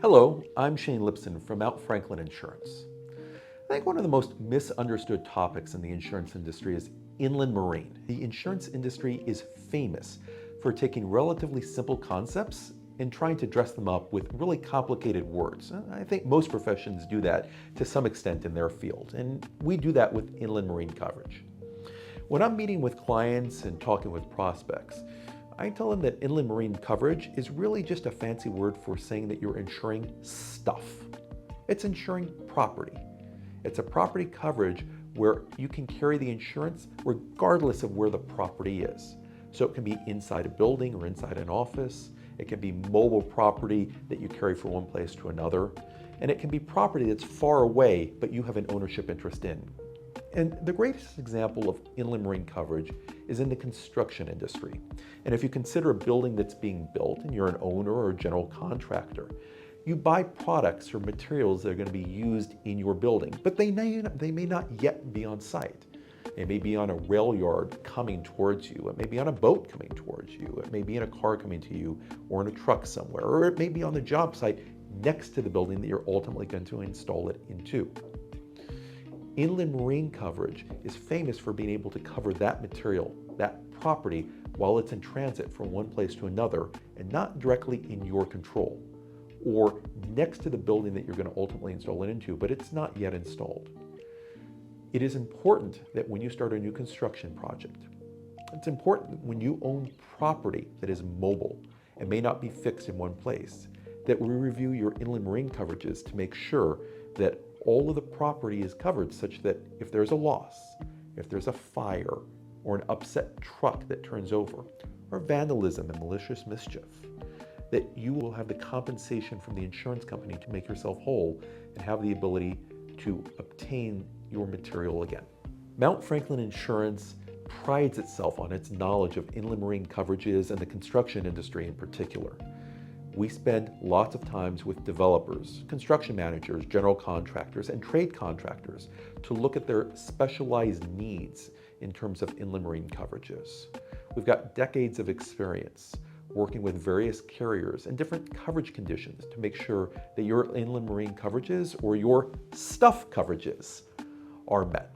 Hello, I'm Shane Lipson from Mount Franklin Insurance. I think one of the most misunderstood topics in the insurance industry is inland marine. The insurance industry is famous for taking relatively simple concepts and trying to dress them up with really complicated words. I think most professions do that to some extent in their field, and we do that with inland marine coverage. When I'm meeting with clients and talking with prospects, I tell them that inland marine coverage is really just a fancy word for saying that you're insuring stuff. It's insuring property. It's a property coverage where you can carry the insurance regardless of where the property is. So it can be inside a building or inside an office. It can be mobile property that you carry from one place to another. And it can be property that's far away, but you have an ownership interest in. And the greatest example of inland marine coverage is in the construction industry. And if you consider a building that's being built and you're an owner or a general contractor, you buy products or materials that are going to be used in your building, but they may not yet be on site. It may be on a rail yard coming towards you. It may be on a boat coming towards you. It may be in a car coming to you or in a truck somewhere, or it may be on the job site next to the building that you're ultimately going to install it into. Inland marine coverage is famous for being able to cover that material, that property, while it's in transit from one place to another and not directly in your control, or next to the building that you're going to ultimately install it into, but it's not yet installed. It is important that when you start a new construction project, it's important that when you own property that is mobile and may not be fixed in one place, that we review your inland marine coverages to make sure that all of the property is covered such that if there's a loss, if there's a fire, or an upset truck that turns over, or vandalism and malicious mischief, that you will have the compensation from the insurance company to make yourself whole and have the ability to obtain your material again. Mount Franklin Insurance prides itself on its knowledge of inland marine coverages and the construction industry in particular. We spend lots of times with developers, construction managers, general contractors, and trade contractors to look at their specialized needs in terms of inland marine coverages. We've got decades of experience working with various carriers and different coverage conditions to make sure that your inland marine coverages or your stuff coverages are met.